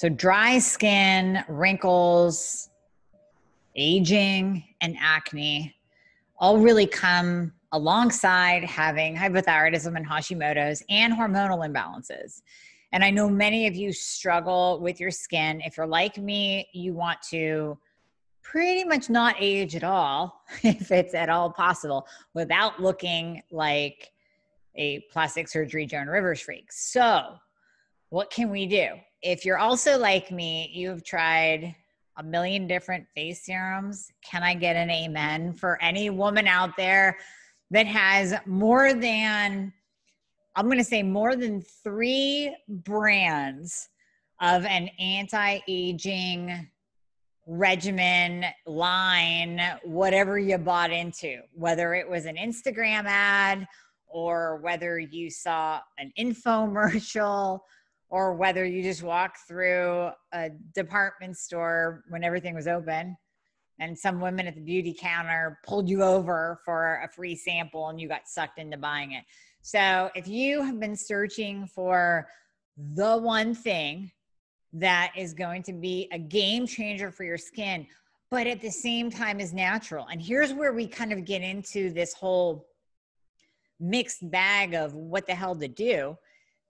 So dry skin, wrinkles, aging, and acne all really come alongside having hypothyroidism and Hashimoto's and hormonal imbalances. And I know many of you struggle with your skin. If you're like me, you want to pretty much not age at all, if it's at all possible, without looking like a plastic surgery Joan Rivers freak. So what can we do? If you're also like me, you've tried a million different face serums. Can I get an amen for any woman out there that has more than, I'm going to say more than 3 brands of an anti-aging regimen, line, whatever you bought into, whether it was an Instagram ad or whether you saw an infomercial or whether you just walked through a department store when everything was open and some women at the beauty counter pulled you over for a free sample and you got sucked into buying it. So if you have been searching for the one thing that is going to be a game changer for your skin, but at the same time is natural. And here's where we kind of get into this whole mixed bag of what the hell to do.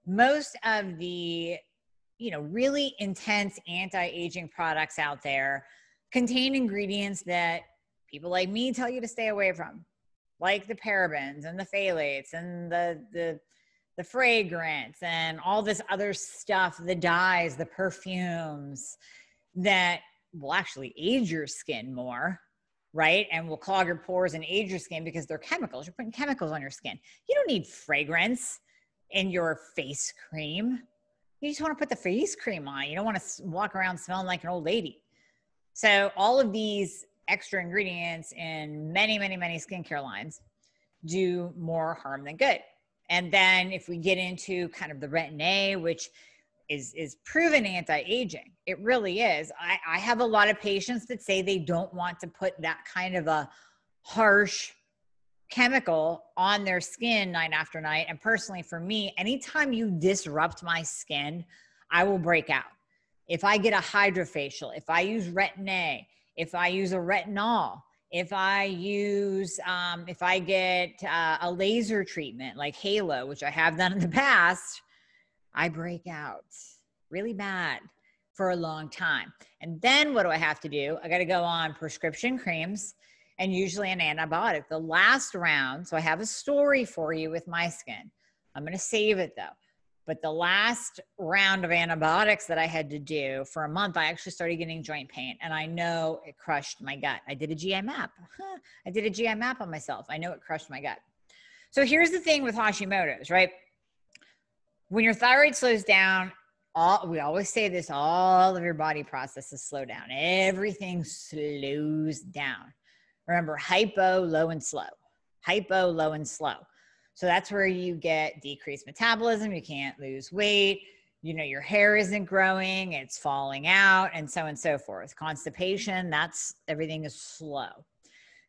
Most of the, really intense anti-aging products out there contain ingredients that people like me tell you to stay away from, like the parabens and the phthalates and the fragrance and all this other stuff, the dyes, the perfumes that will actually age your skin more, right? And will clog your pores and age your skin because they're chemicals. You're putting chemicals on your skin. You don't need fragrance in your face cream. You just want to put the face cream on. You don't want to walk around smelling like an old lady. So all of these extra ingredients in many, many, many skincare lines do more harm than good. And then if we get into kind of the retin A, which is proven anti-aging, it really is. I have a lot of patients that say they don't want to put that kind of a harsh chemical on their skin night after night. And personally for me, anytime you disrupt my skin, I will break out. If I get a hydrofacial, if I use retin A, if I use a retinol, if I use, if I get a laser treatment like Halo, which I have done in the past, I break out really bad for a long time. And then what do I have to do? I got to go on prescription creams and usually an antibiotic. The last round, so I have a story for you with my skin. I'm going to save it though. But the last round of antibiotics that I had to do for a month, I actually started getting joint pain. And I know it crushed my gut. I did a GI map. I did a GI map on myself. I know it crushed my gut. So here's the thing with Hashimoto's, right? When your thyroid slows down, we always say this, all of your body processes slow down. Everything slows down. Remember, hypo, low, and slow. Hypo, low, and slow. So that's where you get decreased metabolism. You can't lose weight. Your hair isn't growing. It's falling out and so on and so forth. Constipation, everything is slow.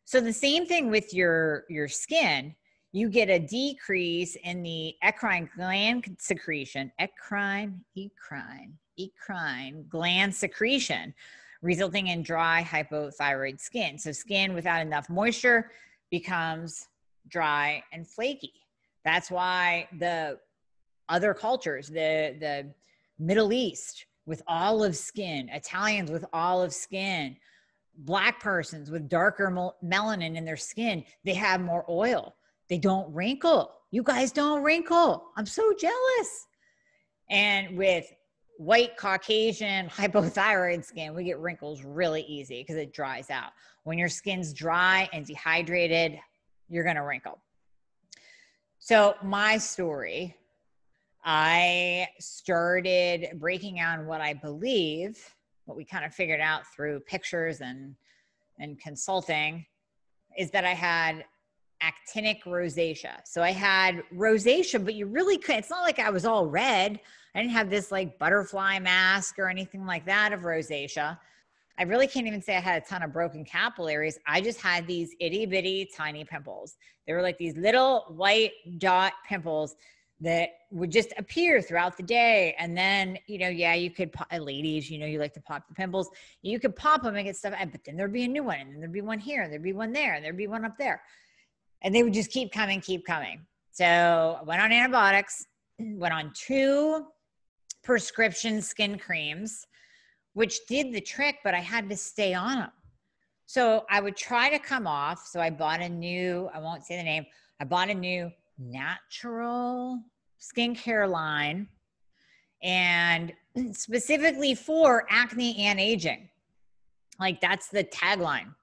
So the same thing with your skin. You get a decrease in the eccrine gland secretion, eccrine gland secretion, resulting in dry hypothyroid skin. So skin without enough moisture becomes dry and flaky. That's why the other cultures, the Middle East with olive skin, Italians with olive skin, Black persons with darker melanin in their skin, they have more oil. They don't wrinkle. You guys don't wrinkle. I'm so jealous. And with white Caucasian hypothyroid skin, we get wrinkles really easy because it dries out. When your skin's dry and dehydrated, you're going to wrinkle. So my story, I started breaking down what I believe, what we kind of figured out through pictures and consulting, is that I had actinic rosacea. So I had rosacea, but you really couldn't, it's not like I was all red. I didn't have this like butterfly mask or anything like that of rosacea. I really can't even say I had a ton of broken capillaries. I just had these itty bitty tiny pimples. They were like these little white dot pimples that would just appear throughout the day. And then, you know, yeah, you could, ladies, you know, you like to pop the pimples. You could pop them and get stuff, but then there'd be a new one, and then there'd be one here, and there'd be one there, and there'd be one up there. And they would just keep coming, keep coming. So I went on antibiotics, went on 2 prescription skin creams, which did the trick, but I had to stay on them. So I would try to come off. So I bought a new, I won't say the name, I bought a new natural skincare line, and specifically for acne and aging. Like, that's the tagline.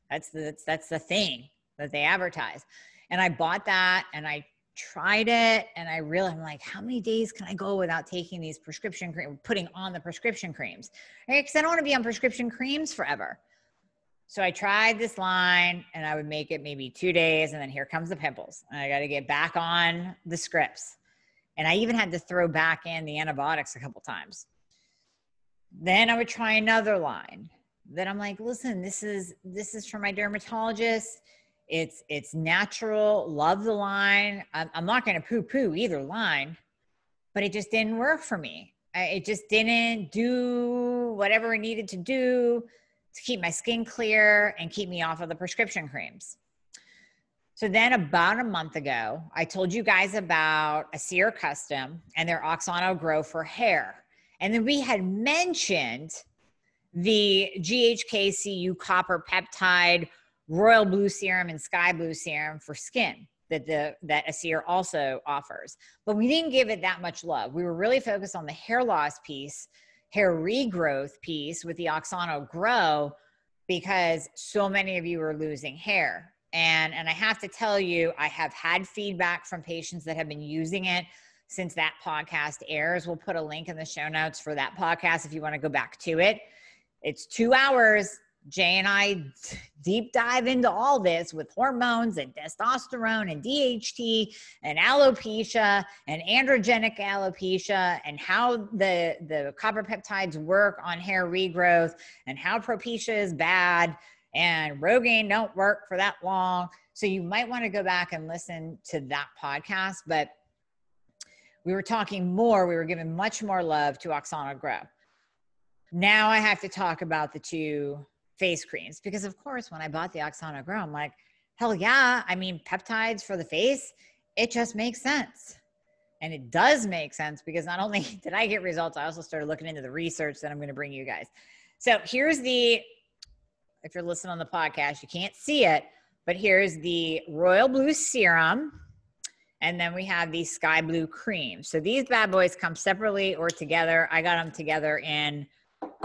That's the thing that they advertise. And I bought that, and I tried it, and I realized, I'm like, how many days can I go without taking these prescription creams, putting on the prescription creams? Right? Because I don't want to be on prescription creams forever. So I tried this line, and I would make it maybe 2 days, and then here comes the pimples. And I got to get back on the scripts. And I even had to throw back in the antibiotics a couple times. Then I would try another line. Then I'm like, listen, this is from my dermatologist. It's natural. Love the line. I'm not going to poo-poo either line, but it just didn't work for me. It just didn't do whatever it needed to do to keep my skin clear and keep me off of the prescription creams. So then about a month ago, I told you guys about Aseir Custom and their Oxano Grow for hair. And then we had mentioned the GHK-CU copper peptide, royal blue serum, and sky blue serum for skin that Aseir also offers. But we didn't give it that much love. We were really focused on the hair loss piece, hair regrowth piece with the Oxano Grow, because so many of you are losing hair. And I have to tell you, I have had feedback from patients that have been using it since that podcast airs. We'll put a link in the show notes for that podcast if you want to go back to it. It's 2 hours. Jay and I deep dive into all this with hormones and testosterone and DHT and alopecia and androgenic alopecia, and how the copper peptides work on hair regrowth, and how Propecia is bad and Rogaine don't work for that long. So you might want to go back and listen to that podcast. But we were talking more, we were giving much more love to Oxano Grow. Now I have to talk about the 2 face creams, because of course, when I bought the Oxano Grow, I'm like, hell yeah. I mean, peptides for the face, it just makes sense. And it does make sense, because not only did I get results, I also started looking into the research that I'm going to bring you guys. So here's the, if you're listening on the podcast, you can't see it, but here's the royal blue serum. And then we have the sky blue cream. So these bad boys come separately or together. I got them together in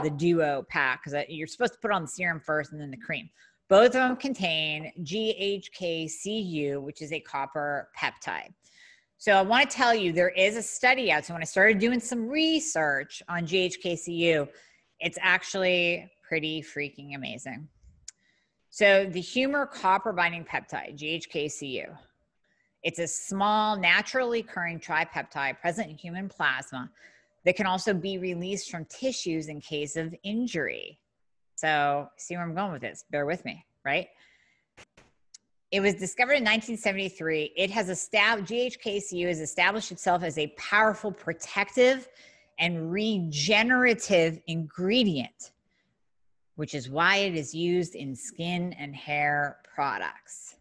the duo pack, because you're supposed to put on the serum first and then the cream. Both of them contain GHK-CU, which is a copper peptide. So I want to tell you, there is a study out. So when I started doing some research on GHK-CU, it's actually pretty freaking amazing. So the humor copper binding peptide, GHK-CU, it's a small, naturally occurring tripeptide present in human plasma that can also be released from tissues in case of injury. So see where I'm going with this, bear with me, right? It was discovered in 1973. It has established, GHK-CU has established itself as a powerful protective and regenerative ingredient, which is why it is used in skin and hair products.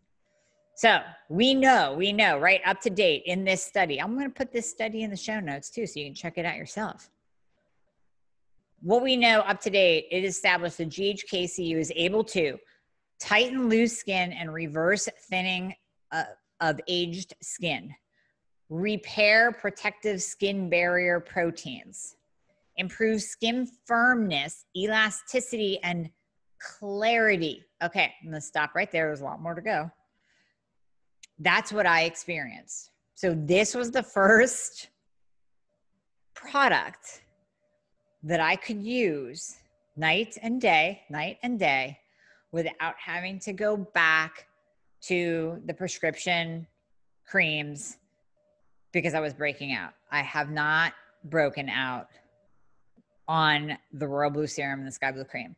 So we know, right, up to date in this study. I'm going to put this study in the show notes too, so you can check it out yourself. What we know up to date, it established that GHK-CU is able to tighten loose skin and reverse thinning of aged skin, repair protective skin barrier proteins, improve skin firmness, elasticity, and clarity. Okay, I'm going to stop right there. There's a lot more to go. That's what I experienced. So this was the first product that I could use night and day, without having to go back to the prescription creams because I was breaking out. I have not broken out on the Royal Blue Serum and the Sky Blue Cream.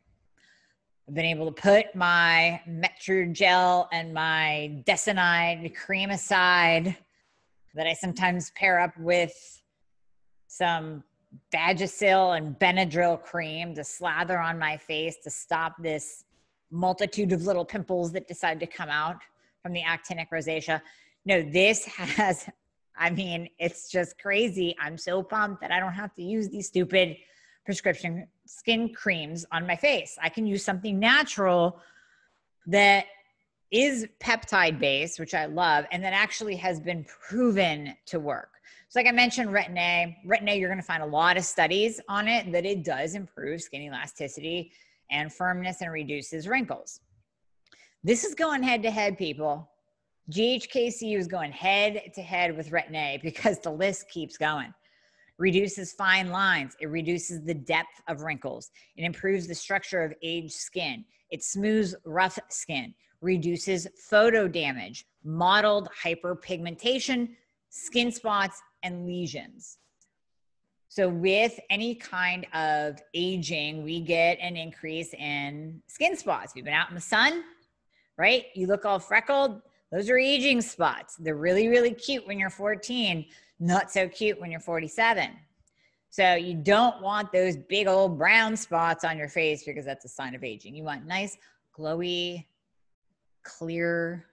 I've been able to put my Metrogel and my Desinide cream aside, that I sometimes pair up with some Vagisil and Benadryl cream to slather on my face to stop this multitude of little pimples that decide to come out from the actinic rosacea. No, this has, I mean, it's just crazy. I'm so pumped that I don't have to use these stupid prescription skin creams on my face. I can use something natural that is peptide based, which I love, and that actually has been proven to work. So like I mentioned, Retin-A, you're going to find a lot of studies on it that it does improve skin elasticity and firmness and reduces wrinkles. This is going head to head, people. GHK-CU is going head to head with Retin-A because the list keeps going. Reduces fine lines. It reduces the depth of wrinkles. It improves the structure of aged skin. It smooths rough skin, reduces photo damage, mottled hyperpigmentation, skin spots, and lesions. So with any kind of aging, we get an increase in skin spots. If you've been out in the sun, right? You look all freckled. Those are aging spots. They're really, really cute when you're 14, not so cute when you're 47. So you don't want those big old brown spots on your face because that's a sign of aging. You want nice, glowy, clear,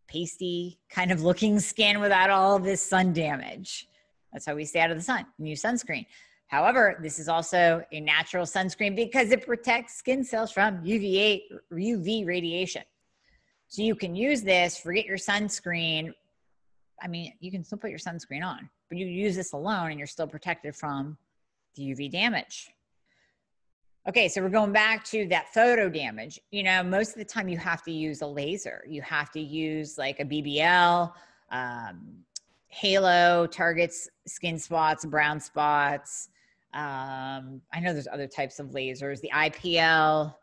pasty kind of looking skin without all this sun damage. That's how we stay out of the sun and use sunscreen. However, this is also a natural sunscreen because it protects skin cells from UV radiation. So you can use this, forget your sunscreen. I mean, you can still put your sunscreen on, but you use this alone and you're still protected from the UV damage. Okay, so we're going back to that photo damage. You know, most of the time you have to use a laser. You have to use like a BBL, Halo targets skin spots, brown spots. I know there's other types of lasers. The IPL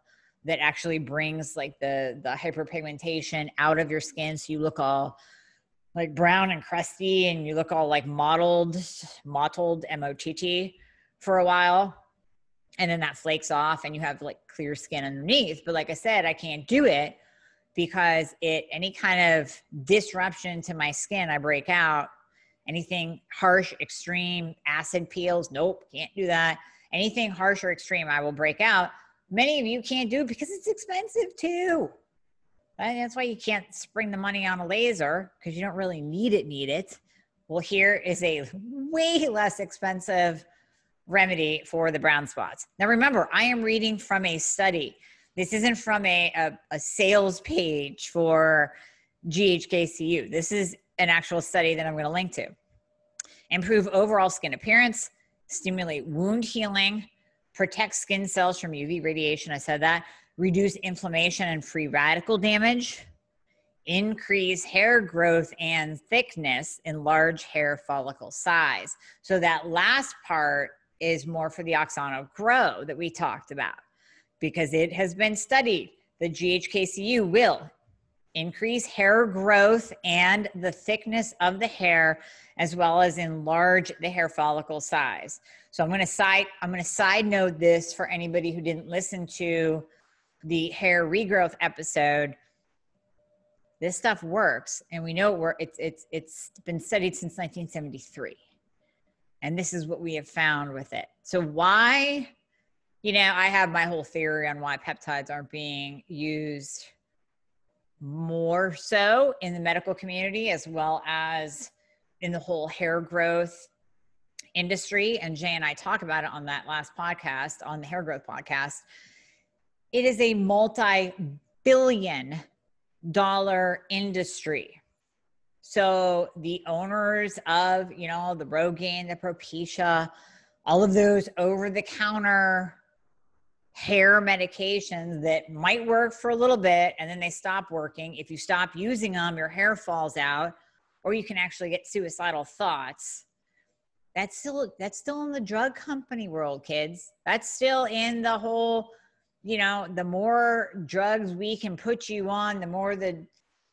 that actually brings like the hyperpigmentation out of your skin so you look all like brown and crusty and you look all like mottled, M-O-T-T for a while. And then that flakes off and you have like clear skin underneath. But like I said, I can't do it because any kind of disruption to my skin, I break out. Anything harsh, extreme, acid peels, nope, can't do that. Anything harsh or extreme, I will break out. Many of you can't do it because it's expensive too. And that's why you can't spring the money on a laser because you don't really need it. Well, here is a way less expensive remedy for the brown spots. Now remember, I am reading from a study. This isn't from a sales page for GHK-CU. This is an actual study that I'm going to link to. Improve overall skin appearance, stimulate wound healing, protect skin cells from UV radiation. I said that. Reduce inflammation and free radical damage, increase hair growth and thickness, enlarge hair follicle size. So that last part is more for the Oxano Grow that we talked about because it has been studied. The GHK-CU will increase hair growth and the thickness of the hair, as well as enlarge the hair follicle size. So I'm going to side note this for anybody who didn't listen to the hair regrowth episode. This stuff works, and we know it's been studied since 1973. And this is what we have found with it. So why, you know, I have my whole theory on why peptides aren't being used more so in the medical community as well as in the whole hair growth industry. And Jay and I talk about it on that last podcast, on the hair growth podcast. It is a multi-billion-dollar industry. So the owners of, you know, the Rogaine, the Propecia, all of those over-the-counter hair medications that might work for a little bit and then they stop working. If you stop using them, your hair falls out, or you can actually get suicidal thoughts. That's still in the drug company world, kids. That's still in the whole, you know, the more drugs we can put you on, the more the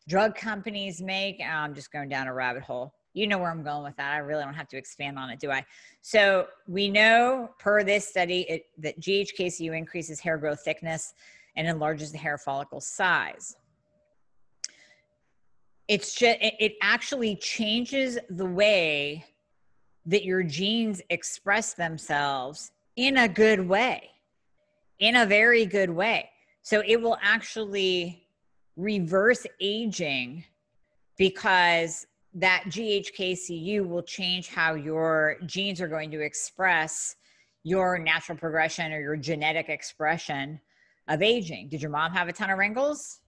drug companies make. I'm just going down a rabbit hole. You know where I'm going with that. I really don't have to expand on it, do I? So we know per this study that GHK-CU increases hair growth thickness and enlarges the hair follicle size. It's just, it actually changes the way that your genes express themselves in a good way, in a very good way. So it will actually reverse aging because that GHK-CU will change how your genes are going to express your natural progression or your genetic expression of aging. Did your mom have a ton of wrinkles?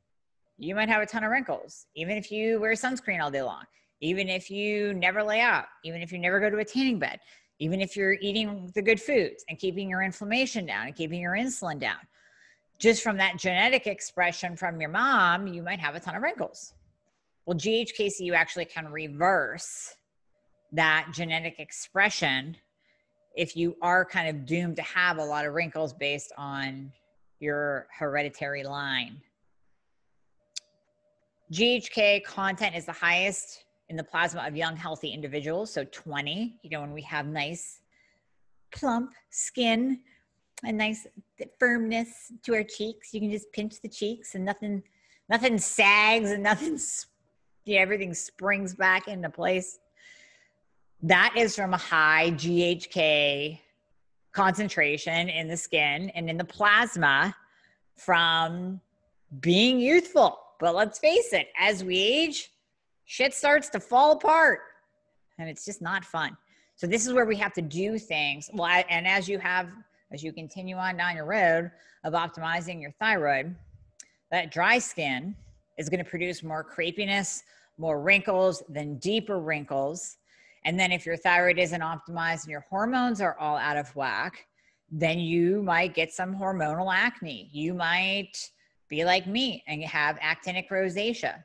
You might have a ton of wrinkles, even if you wear sunscreen all day long, even if you never lay out, even if you never go to a tanning bed, even if you're eating the good foods and keeping your inflammation down and keeping your insulin down. Just from that genetic expression from your mom, you might have a ton of wrinkles. Well, GHK-CU actually can reverse that genetic expression if you are kind of doomed to have a lot of wrinkles based on your hereditary line. GHK content is the highest in the plasma of young, healthy individuals. So 20, you know, when we have nice, plump skin and nice firmness to our cheeks, you can just pinch the cheeks and nothing sags and everything springs back into place. That is from a high GHK concentration in the skin and in the plasma from being youthful. But let's face it, as we age, shit starts to fall apart and it's just not fun. So this is where we have to do things. Well, and as you continue on down your road of optimizing your thyroid, that dry skin is going to produce more crepiness, more wrinkles, then deeper wrinkles. And then if your thyroid isn't optimized and your hormones are all out of whack, then you might get some hormonal acne. You might be like me and have actinic rosacea.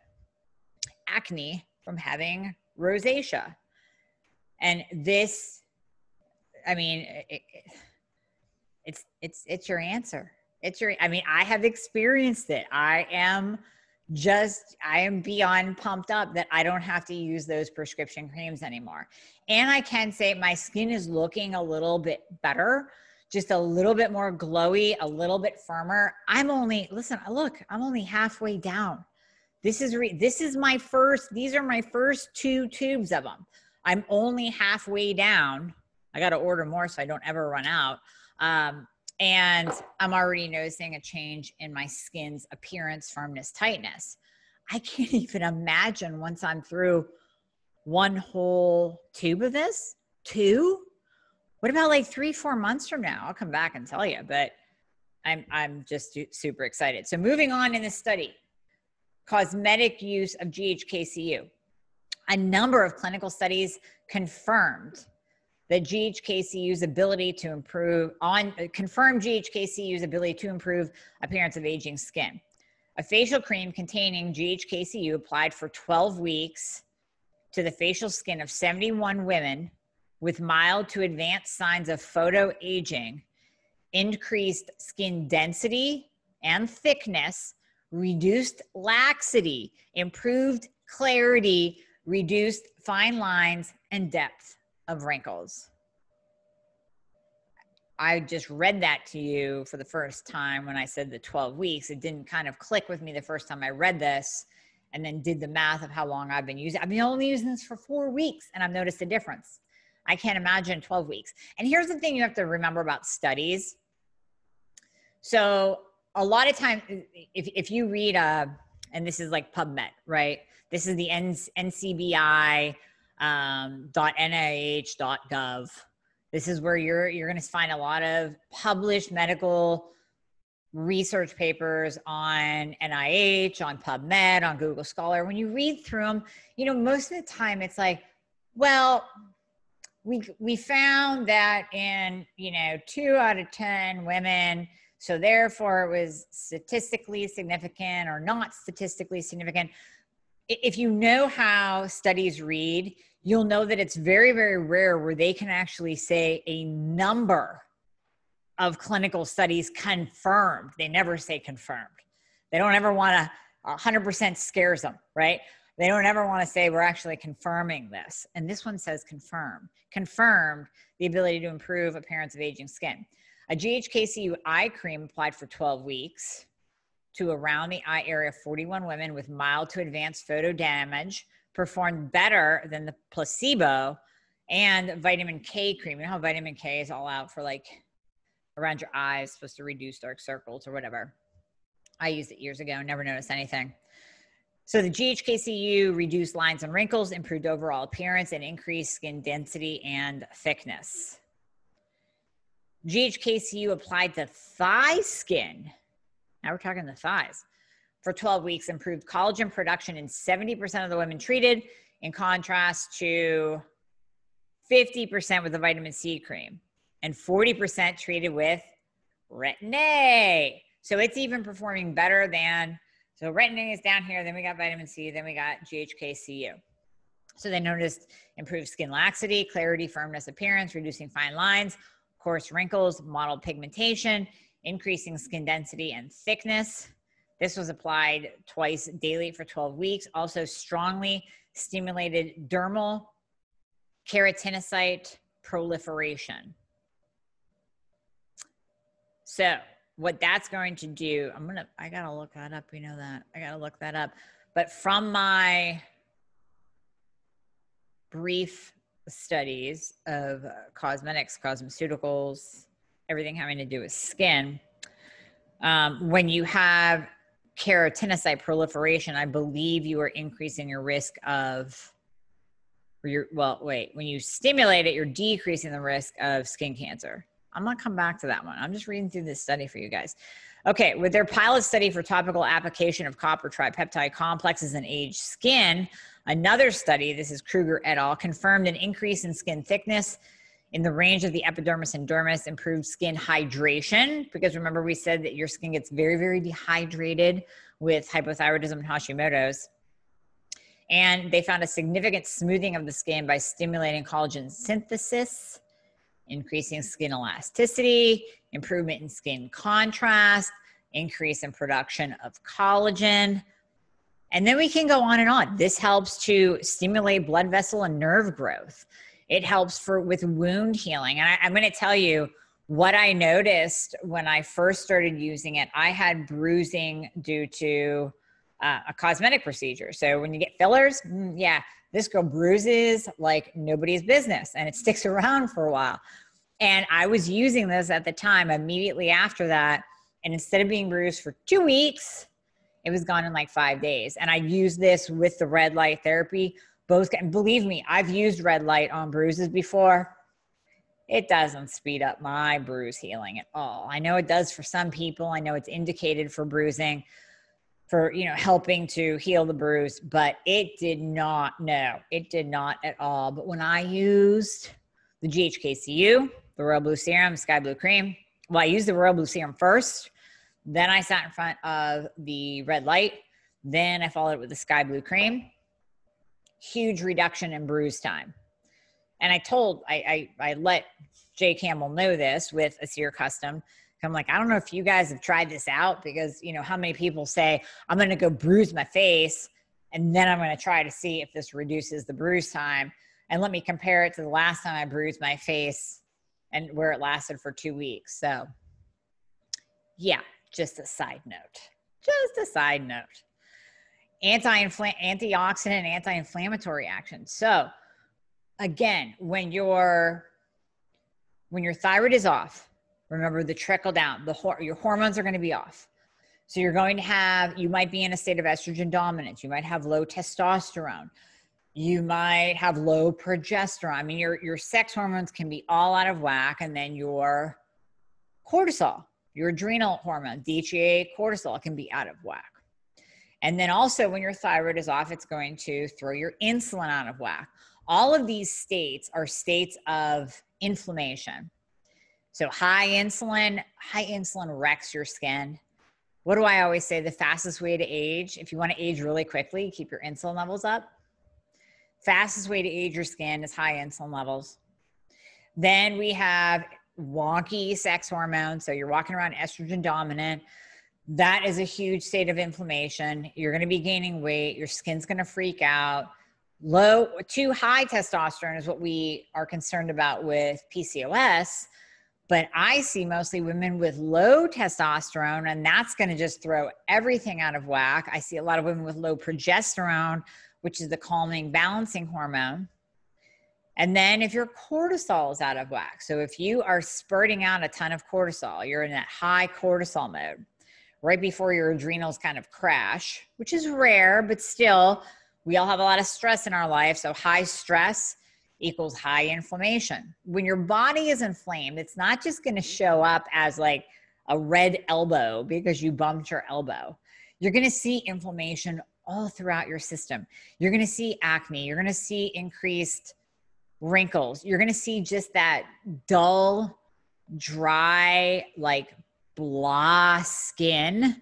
Acne from having rosacea. And this, I mean, it's your answer. I have experienced it. I am beyond pumped up that I don't have to use those prescription creams anymore. And I can say my skin is looking a little bit better, just a little bit more glowy, a little bit firmer. I'm only halfway down. These are my first 2 tubes of them. I'm only halfway down. I got to order more so I don't ever run out. And I'm already noticing a change in my skin's appearance, firmness, tightness. I can't even imagine once I'm through one whole tube of this. 2? What about like 3-4 months from now? I'll come back and tell you, but I'm just super excited. So moving on in this study, cosmetic use of GHK-CU. A number of clinical studies confirmed that GHK-CU's ability to improve appearance of aging skin. A facial cream containing GHK-CU applied for 12 weeks to the facial skin of 71 women with mild to advanced signs of photoaging, increased skin density and thickness, reduced laxity, improved clarity, reduced fine lines, and depth of wrinkles. I just read that to you for the first time when I said the 12 weeks. It didn't kind of click with me the first time I read this and then did the math of how long I've been using it. I've been only using this for 4 weeks and I've noticed a difference. I can't imagine 12 weeks. And here's the thing you have to remember about studies. So a lot of times, if you read, and this is like PubMed, right? This is the NCBI.NIH.gov. This is where you're going to find a lot of published medical research papers on NIH, on PubMed, on Google Scholar. When you read through them, you know, most of the time it's like, well, we found that in, 2 out of 10 women, so therefore it was statistically significant or not statistically significant. If you know how studies read, you'll know that it's very, very rare where they can actually say a number of clinical studies confirmed. They never say confirmed. They don't ever want to, 100% scares them, right? They don't ever want to say we're actually confirming this. And this one says confirmed the ability to improve appearance of aging skin. A GHK-CU eye cream applied for 12 weeks to around the eye area of 41 women with mild to advanced photo damage performed better than the placebo and vitamin K cream. You know how vitamin K is all out for like around your eyes, supposed to reduce dark circles or whatever. I used it years ago, never noticed anything. So the GHK-CU reduced lines and wrinkles, improved overall appearance, and increased skin density and thickness. GHK-CU applied to thigh skin. Now we're talking the thighs. For 12 weeks, improved collagen production in 70% of the women treated, in contrast to 50% with the vitamin C cream and 40% treated with retin-A. So it's even performing better than, so retin-A is down here, then we got vitamin C, then we got GHK-CU. So they noticed improved skin laxity, clarity, firmness, appearance, reducing fine lines, coarse wrinkles, mottled pigmentation, increasing skin density and thickness. This was applied twice daily for 12 weeks. Also strongly stimulated dermal keratinocyte proliferation. So what that's going to do, I gotta look that up, you know that. I gotta look that up. But from my brief studies of cosmetics, cosmeceuticals, everything having to do with skin, when you have keratinocyte proliferation, I believe you are increasing your risk of, when you stimulate it, you're decreasing the risk of skin cancer. I'm going to come back to that one. I'm just reading through this study for you guys. Okay, with their pilot study for topical application of copper tripeptide complexes in aged skin, another study, this is Kruger et al., confirmed an increase in skin thickness in the range of the epidermis and dermis, improved skin hydration, because remember we said that your skin gets very, very dehydrated with hypothyroidism and Hashimoto's. And they found a significant smoothing of the skin by stimulating collagen synthesis, increasing skin elasticity, improvement in skin contrast, increase in production of collagen. And then we can go on and on. This helps to stimulate blood vessel and nerve growth. It helps with wound healing. And I'm going to tell you what I noticed when I first started using it. I had bruising due to a cosmetic procedure. So when you get fillers, yeah, this girl bruises like nobody's business and it sticks around for a while. And I was using this at the time immediately after that. And instead of being bruised for 2 weeks, it was gone in like 5 days. And I used this with the red light therapy. And believe me, I've used red light on bruises before. It doesn't speed up my bruise healing at all. I know it does for some people. I know it's indicated for bruising, for, helping to heal the bruise, but it did not, no, it did not at all. But when I used the GHK-CU, the Royal Blue Serum, Sky Blue Cream, well, I used the Royal Blue Serum first, then I sat in front of the red light, then I followed it with the Sky Blue Cream. Huge reduction in bruise time. And I let Jay Campbell know this with Aseir Custom. I'm like, I don't know if you guys have tried this out, because how many people say, I'm going to go bruise my face and then I'm going to try to see if this reduces the bruise time. And let me compare it to the last time I bruised my face and where it lasted for 2 weeks. So yeah, just a side note, antioxidant and anti-inflammatory action. So again, when your thyroid is off, remember the trickle down, your hormones are going to be off. So you might be in a state of estrogen dominance. You might have low testosterone. You might have low progesterone. I mean, your sex hormones can be all out of whack. And then your cortisol, your adrenal hormone, DHEA, cortisol can be out of whack. And then also when your thyroid is off, it's going to throw your insulin out of whack. All of these states are states of inflammation. So high insulin wrecks your skin. What do I always say? The fastest way to age, if you want to age really quickly, keep your insulin levels up. Fastest way to age your skin is high insulin levels. Then we have wonky sex hormones. So you're walking around estrogen dominant. That is a huge state of inflammation. You're going to be gaining weight. Your skin's going to freak out. Too high testosterone is what we are concerned about with PCOS. But I see mostly women with low testosterone, and that's going to just throw everything out of whack. I see a lot of women with low progesterone, which is the calming, balancing hormone. And then if your cortisol is out of whack, so if you are spurting out a ton of cortisol, you're in that high cortisol mode right before your adrenals kind of crash, which is rare, but still, we all have a lot of stress in our life. So high stress equals high inflammation. When your body is inflamed, it's not just going to show up as like a red elbow because you bumped your elbow. You're going to see inflammation all throughout your system. You're going to see acne. You're going to see increased wrinkles. You're going to see just that dull, dry, like blah skin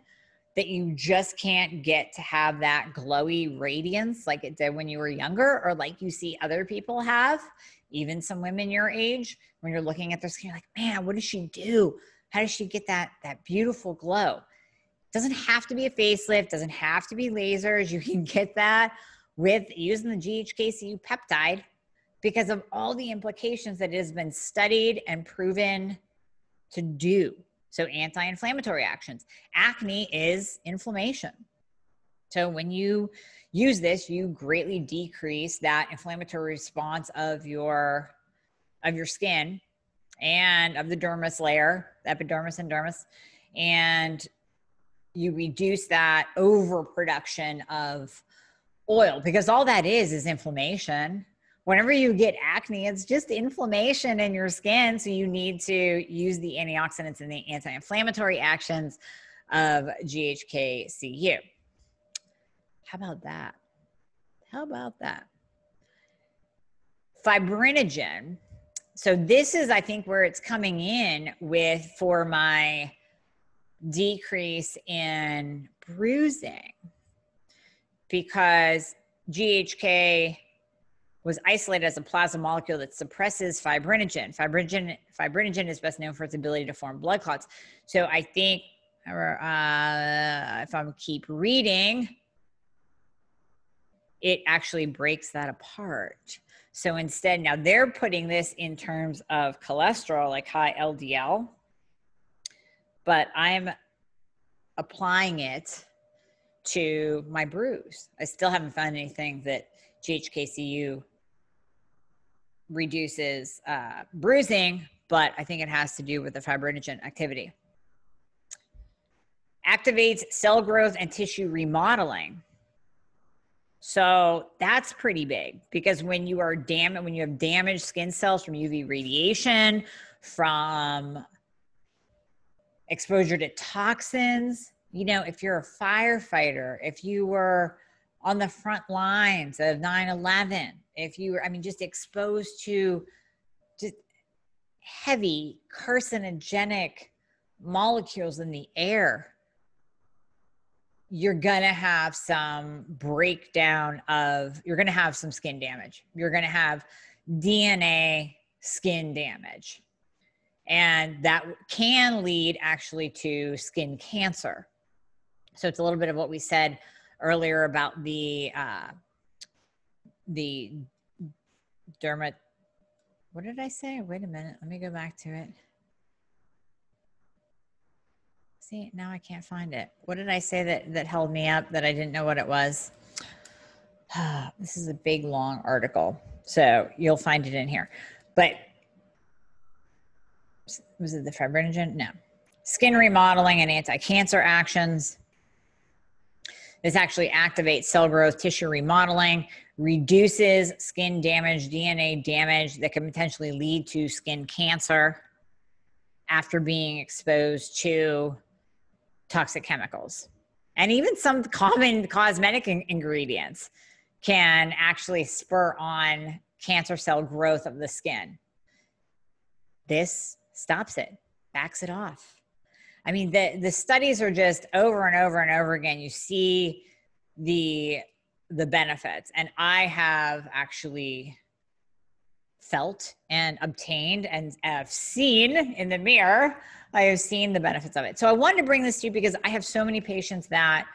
that you just can't get to have that glowy radiance like it did when you were younger, or like you see other people have, even some women your age. When you're looking at their skin, you're like, man, what does she do? How does she get that beautiful glow? It doesn't have to be a facelift, doesn't have to be lasers. You can get that with using the GHK-CU peptide because of all the implications that it has been studied and proven to do. So anti-inflammatory actions. Acne is inflammation. So when you use this, you greatly decrease that inflammatory response of your skin and of the dermis layer, epidermis and dermis, and you reduce that overproduction of oil, because all that is inflammation. Whenever you get acne, it's just inflammation in your skin. So you need to use the antioxidants and the anti-inflammatory actions of GHK-CU. How about that? How about that? Fibrinogen. So this is, I think, where it's coming in with for my decrease in bruising, because GHK was isolated as a plasma molecule that suppresses fibrinogen. Fibrinogen is best known for its ability to form blood clots. So I think if I keep reading, it actually breaks that apart. So instead, now they're putting this in terms of cholesterol, like high LDL, but I'm applying it to my bruise. I still haven't found anything that GHK-CU reduces bruising, but I think it has to do with the fibrinogen activity. Activates cell growth and tissue remodeling. So that's pretty big, because when you are when you have damaged skin cells from UV radiation, from exposure to toxins, you know, if you're a firefighter, if you were on the front lines of 9/11, if you were, I mean, just exposed to just heavy carcinogenic molecules in the air, you're going to have some breakdown of, you're going to have some skin damage. You're going to have DNA skin damage. And that can lead actually to skin cancer. So it's a little bit of what we said earlier about the dermat. What did I say? Wait a minute. Let me go back to it. See, now I can't find it. What did I say that held me up that I didn't know what it was? This is a big, long article. So you'll find it in here. But was it the fibrinogen? No. Skin remodeling and anti-cancer actions. This actually activates cell growth, tissue remodeling, reduces skin damage, DNA damage that can potentially lead to skin cancer after being exposed to toxic chemicals. And even some common cosmetic ingredients can actually spur on cancer cell growth of the skin. This stops it, backs it off. I mean, the studies are just over and over and over again. You see the benefits. And I have actually felt and obtained and have seen in the mirror, I have seen the benefits of it. So I wanted to bring this to you because I have so many patients that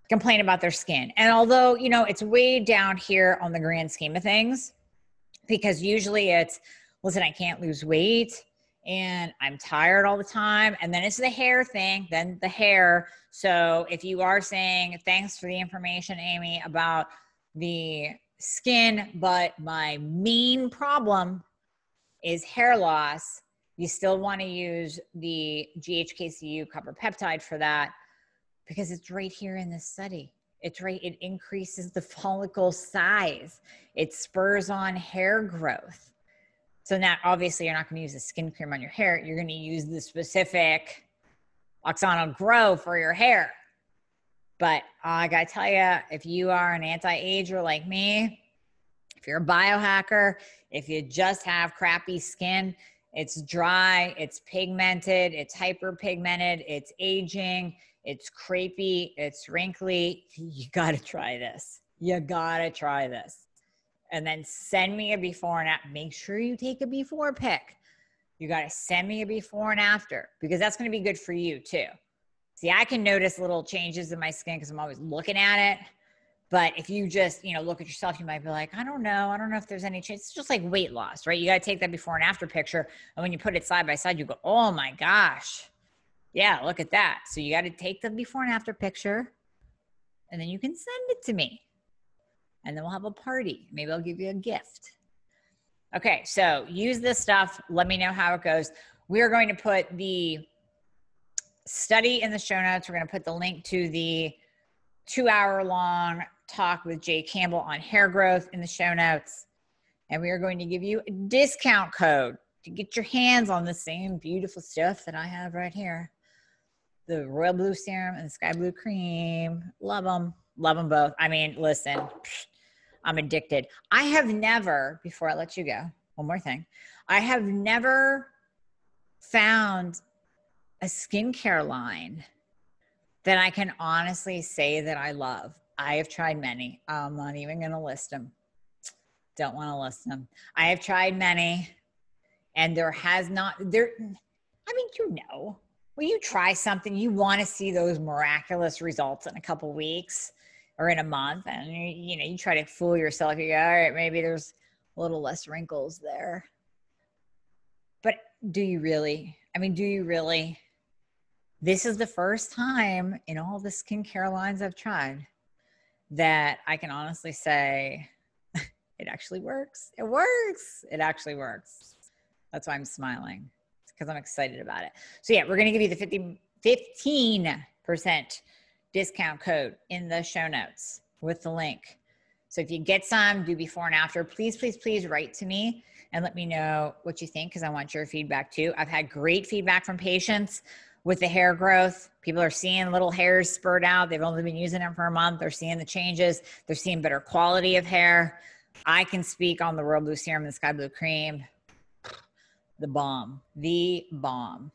complain about their skin. And although, you know, it's way down here on the grand scheme of things, because usually it's, listen, I can't lose weight, and I'm tired all the time. And then it's the hair thing, then the hair. So if you are saying, thanks for the information, Amy, about the skin, but my main problem is hair loss, you still want to use the GHK-CU copper peptide for that, because it's right here in this study. It's right, it increases the follicle size. It spurs on hair growth. So now obviously you're not going to use the skin cream on your hair. You're going to use the specific Oxano Grow for your hair. But I got to tell you, if you are an anti-ager like me, if you're a biohacker, if you just have crappy skin, it's dry, it's pigmented, it's hyperpigmented, it's aging, it's crepey, it's wrinkly, you got to try this. You got to try this. And then send me a before and after. Make sure you take a before pic. You got to send me a before and after, because that's going to be good for you too. See, I can notice little changes in my skin because I'm always looking at it. But if you just, look at yourself, you might be like, I don't know if there's any change. It's just like weight loss, right? You got to take that before and after picture. And when you put it side by side, you go, oh my gosh. Yeah, look at that. So you got to take the before and after picture, and then you can send it to me. And then we'll have a party. Maybe I'll give you a gift. Okay, so use this stuff. Let me know how it goes. We're going to put the study in the show notes. We're going to put the link to the 2-hour-long talk with Jay Campbell on hair growth in the show notes. And we are going to give you a discount code to get your hands on the same beautiful stuff that I have right here. The royal blue serum and the sky blue cream. Love them. Love them both. I mean, listen, I'm addicted. I have never, before I let you go, one more thing. I have never found a skincare line that I can honestly say that I love. I have tried many. I'm not even going to list them. Don't want to list them. I have tried many, and there has not, when you try something, you want to see those miraculous results in a couple weeks or in a month, and you try to fool yourself. You go, all right, maybe there's a little less wrinkles there. But do you really? Do you really? This is the first time in all the skincare lines I've tried that I can honestly say it actually works. It works. It actually works. That's why I'm smiling. It's because I'm excited about it. So yeah, we're going to give you the 15% discount code in the show notes with the link. So if you get some, do before and after, please, please, please write to me and let me know what you think, because I want your feedback too. I've had great feedback from patients with the hair growth. People are seeing little hairs spurt out. They've only been using it for a month. They're seeing the changes. They're seeing better quality of hair. I can speak on the royal blue serum and the sky blue cream. The bomb. The bomb.